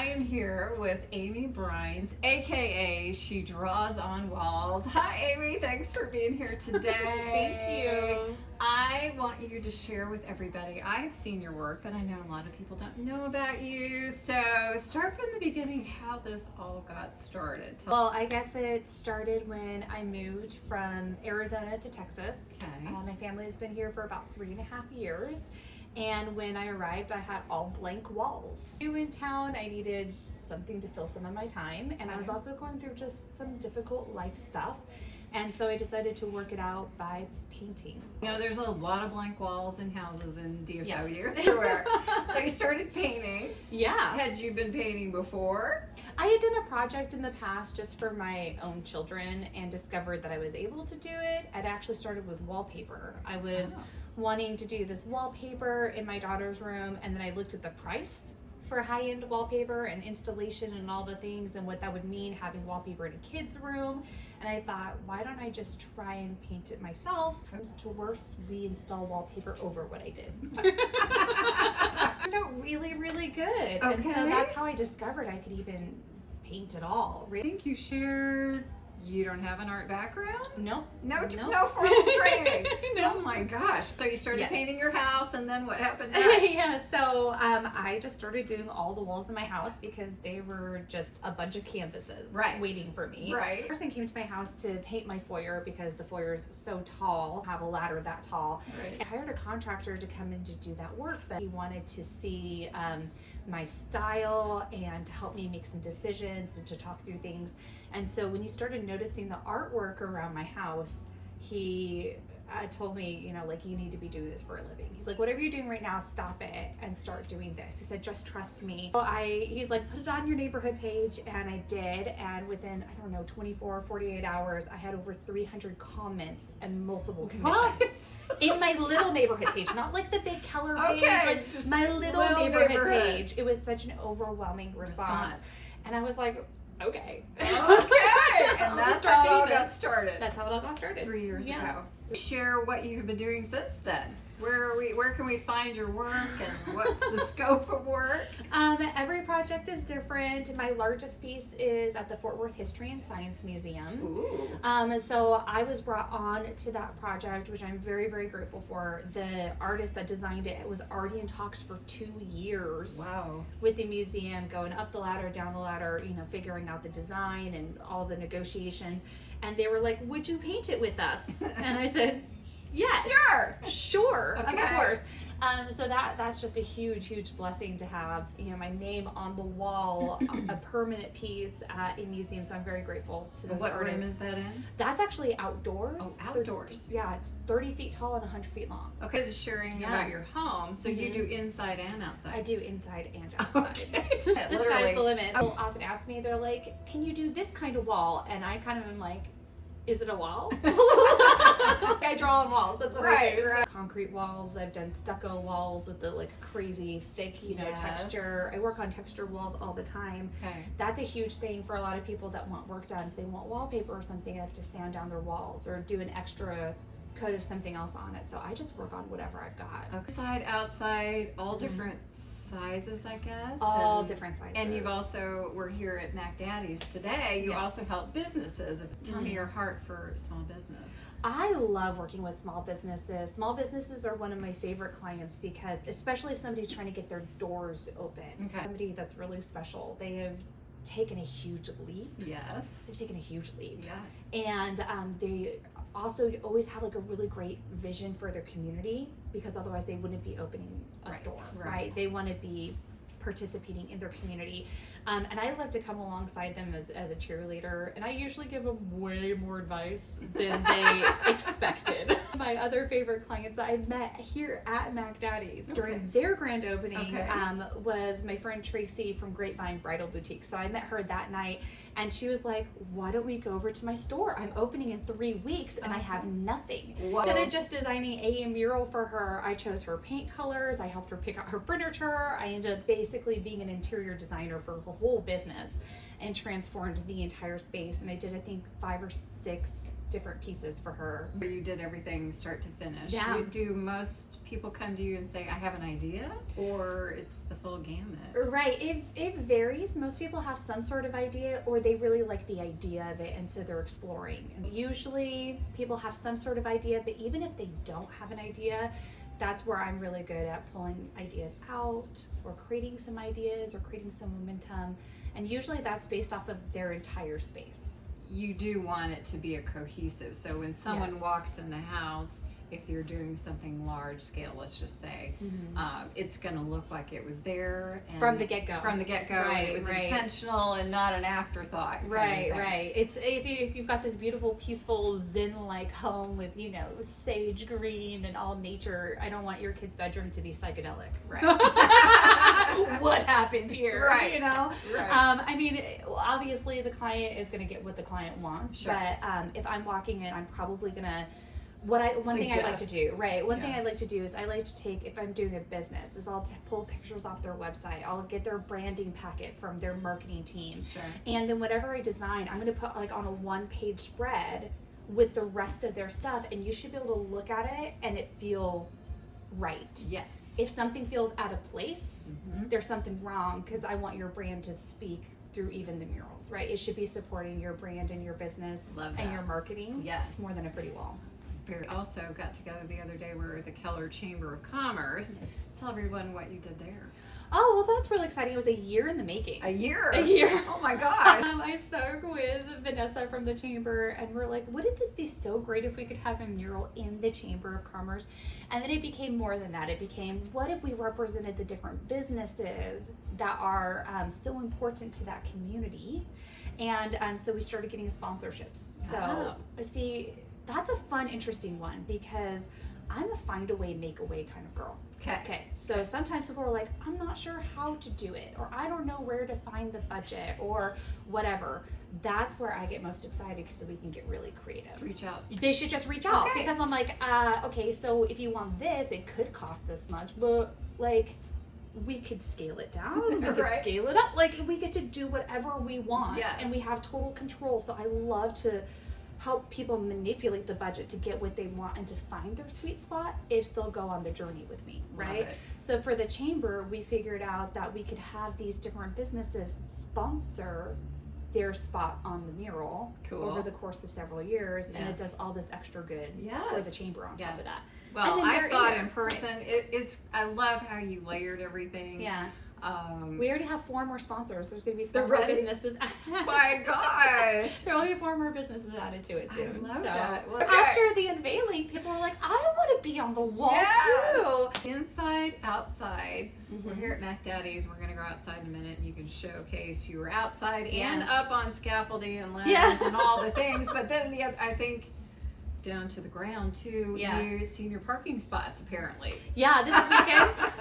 am here with Amy Brines, aka She Draws on Walls. Hi Amy, thanks for being here today. Thank you. I want you to share with everybody. I have seen your work, but I know a lot of people don't know about you. So start from the beginning, how this all got started. Well, I guess it started when I moved from Arizona to Texas. Okay. My family has been here for about 3.5 years. And when I arrived, I had all blank walls. New in town, I needed something to fill some of my time. And I was also going through just some difficult life stuff. And so I decided to work it out by painting. You know, there's a lot of blank walls in houses in DFW. Yes. Everywhere. So you started painting. Yeah. Had you been painting before? I had done a project in the past just for my own children and discovered that I was able to do it. I'd actually started with wallpaper. I was wanting to do this wallpaper in my daughter's room, and then I looked at the price for high-end wallpaper and installation and all the things and what that would mean having wallpaper in a kid's room. And I thought, why don't I just try and paint it myself? To worse, we install wallpaper over what I did. Turned out really, really good. Okay. And so that's how I discovered I could even paint at all. I think you shared you don't have an art background? No formal training. No. Oh my gosh. So you started Yes. painting your house, and then what happened next? Yeah, so I just started doing all the walls in my house because they were just a bunch of canvases waiting for me. Right. A person came to my house to paint my foyer because the foyer is so tall, have a ladder that tall. Right. I hired a contractor to come in to do that work, but he wanted to see my style and to help me make some decisions and to talk through things. And so when he started noticing the artwork around my house, he told me, you know, like, you need to be doing this for a living. He's like, whatever you're doing right now, stop it and start doing this. He said, just trust me. So he's like, put it on your neighborhood page. And I did. And within, 24, 48 hours, I had over 300 comments and multiple commissions. In my little neighborhood page, not like the big Keller page, like my little neighborhood page. It was such an overwhelming response. And I was like, okay. And that's how it got started. That's how it all got started. 3 years ago. Share what you've been doing since then. Where can we find your work, and what's the scope of work? Every project is different. My largest piece is at the Fort Worth History and Science Museum. Ooh. So I was brought on to that project, which I'm very, very grateful for. The artist that designed it was already in talks for 2 years. Wow. With the museum, going up the ladder, down the ladder, figuring out the design and all the negotiations. And they were like, would you paint it with us? And I said, yes. Sure. Okay. Of course. So that's just a huge blessing to have, my name on the wall, a permanent piece at a museum. So I'm very grateful to those artists. What room is that in? That's actually outdoors. Oh, outdoors. So it's 30 feet tall and 100 feet long. Okay, just sharing about your home. So you do inside and outside. I do inside and outside. Okay. The sky's the limit. People often ask me, they're like, can you do this kind of wall? And I kind of am like, is it a wall? I draw on walls. That's what I do. Right. Concrete walls. I've done stucco walls with the crazy thick, texture. I work on texture walls all the time. Okay. That's a huge thing for a lot of people that want work done. If they want wallpaper or something, they have to sand down their walls or do an extra coat of something else on it. So I just work on whatever I've got. Inside, outside, all different sizes, I guess. All different sizes. And we're here at MacDaddy's today. You also help businesses. Tell me your heart for small business. I love working with small businesses. Small businesses are one of my favorite clients because, especially if somebody's trying to get their doors open. Okay. Somebody that's really special. They have taken a huge leap. Yes. They've taken a huge leap. Yes. And they also always have a really great vision for their community, because otherwise they wouldn't be opening a store, right? They want to be participating in their community. And I love to come alongside them as a cheerleader, and I usually give them way more advice than they expected. My other favorite clients I met here at MacDaddy's during their grand opening was my friend Tracy from Grapevine Bridal Boutique. So I met her that night, and she was like, why don't we go over to my store? I'm opening in 3 weeks and I have nothing. Whoa. Instead of just designing a mural for her, I chose her paint colors. I helped her pick out her furniture. I ended up basically basically being an interior designer for the whole business and transformed the entire space. And I did, I think, 5 or 6 different pieces for her. You did everything start to finish. Yeah. Do most people come to you and say, I have an idea, or it's the full gamut? Right, it varies. Most people have some sort of idea, or they really like the idea of it, and so they're exploring. And usually people have some sort of idea, but even if they don't have an idea, that's where I'm really good at pulling ideas out, or creating some ideas, or creating some momentum. And usually that's based off of their entire space. You do want it to be a cohesive, so when someone Yes. walks in the house, if you're doing something large scale, let's just say, it's going to look like it was there and From the get-go. From the get-go, Right, and it was right. intentional and not an afterthought. kind of Right, thing. right. It's if you've got this beautiful, peaceful, zen-like home with, you know, sage green and all nature, I don't want your kid's bedroom to be psychedelic. Right. What happened here? Right. You know? Right. I mean, obviously the client is going to get what the client wants, Sure. but if I'm walking in, I'm probably going to one thing I like to do, right? One thing Yeah. I like to do is I like to take, if I'm doing a business, is I'll pull pictures off their website. I'll get their branding packet from their marketing team. Sure. And then whatever I design, I'm going to put like on a 1-page spread with the rest of their stuff, and you should be able to look at it and it feel right. Yes. If something feels out of place, Mhm. there's something wrong, because I want your brand to speak through even the murals, right? It should be supporting your brand and your business Love and that. your marketing. Yes. It's more than a pretty wall. We also got together the other day. We were at the Keller Chamber of Commerce. Tell everyone what you did there. Oh, well, that's really exciting. It was a year in the making. A year. A year. Oh my gosh. I spoke with Vanessa from the chamber, and we're like, wouldn't this be so great if we could have a mural in the Chamber of Commerce? And then it became more than that. It became, what if we represented the different businesses that are so important to that community? And so we started getting sponsorships. Wow. So see, that's a fun, interesting one, because I'm a find a way, make a way kind of girl. Okay, so sometimes people are like, I'm not sure how to do it, or I don't know where to find the budget, or whatever. That's where I get most excited, because we can get really creative. Reach out. They should just reach out, Okay. because I'm like, okay, so if you want this, it could cost this much, but like, we could scale it down, we could Right. scale it up. Like, we get to do whatever we want, Yes. and we have total control. So I love to help people manipulate the budget to get what they want and to find their sweet spot if they'll go on the journey with me, Love right? it. So for the chamber, we figured out that we could have these different businesses sponsor their spot on the mural Cool. over the course of several years, and it Yes. does all this extra good Yes. for the chamber on top Yes. of that. Well, And then I they're saw in it there. in person. It is. I love how you layered everything. Yeah. We We already have 4 more sponsors. There's going to be 4 They're more ready? businesses. my gosh. There'll be 4 more businesses added to it soon. I love So that. Well, after the unveiling, people were like, I want to be on the wall too. Inside, outside. We're Mhm. here at MacDaddy's. We're going to go outside in a minute, and you can showcase you were outside Yeah. and up on scaffolding and ladders Yeah. and all the things. But then the other, I think down to the ground too. Yeah. You senior parking spots apparently. Yeah, this weekend.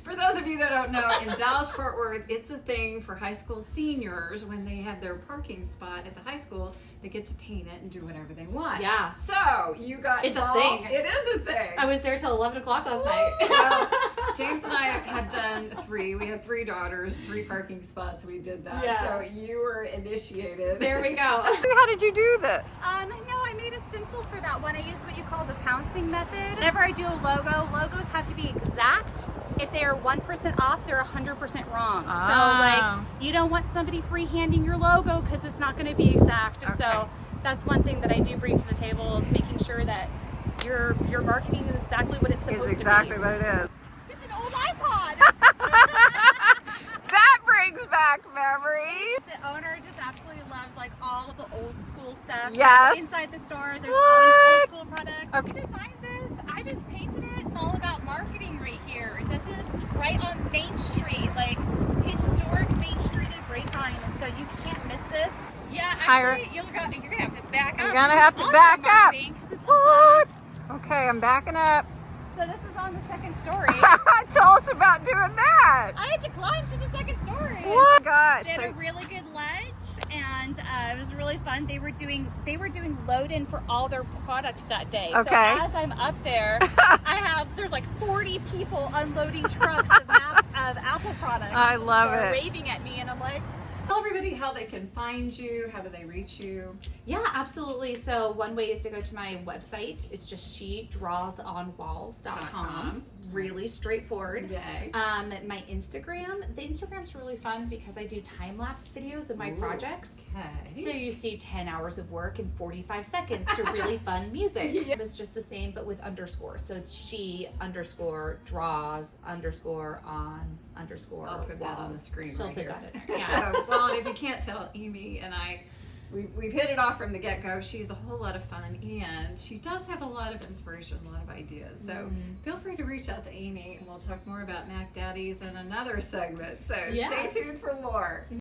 For those of you that don't know, in Dallas-Fort Worth, it's a thing for high school seniors when they have their parking spot at the high school. They get to paint it and do whatever they want. Yeah. So you got It's a involved. thing. It is a thing. I was there till 11 o'clock last night. Well, James and I have done 3. We had 3 daughters, 3 parking spots. We did that. Yeah. So you were initiated. There we go. How did you do this? No, I made a stencil for that one. I used what you call the pouncing method. Whenever I do a logo, logos have to be exact. If they are 1% off, they're 100% wrong. Ah. So like, you don't want somebody freehanding your logo because it's not going to be exact. And Okay. so that's one thing that I do bring to the table, is making sure that your marketing is exactly what it's supposed to be. what it is. It's an old iPod. That brings back memories. The owner just absolutely loves like all of the old school stuff. Yes. So inside the store, there's all these old school products. Okay. I designed this. I just painted it. It's all about marketing right here. This is right on Main Street, like historic Main Street at Grapevine, and so you can't miss this. Yeah, actually, you're gonna have to back up. You're gonna This have is to also back up. marketing, 'cause it's What? above. Okay, I'm backing up. So this is on the second story. Tell us about doing that. I had to climb to the second story. What? Gosh. They had a really good lunch, and it was really fun. They were doing load in for all their products that day. Okay. So as I'm up there, there's like 40 people unloading trucks of of Apple products. I and love are it. Waving at me, and I'm like, Tell everybody how they can find you. How do they reach you? Yeah, absolutely. So one way is to go to my website. It's just shedrawsonwalls.com. Really straightforward. Yay. My Instagram. The Instagram's really fun because I do time-lapse videos of my projects. Okay. So you see 10 hours of work in 45 seconds to really fun music. It's just the same, but with underscores. So it's she_draws_on_. I'll put that on the screen So right put here. that in. Yeah. Well, and if you can't tell, Amy and I, we've hit it off from the get-go. She's a whole lot of fun, and she does have a lot of inspiration, a lot of ideas. So feel free to reach out to Amy, and we'll talk more about MacDaddies in another segment. So stay tuned for more.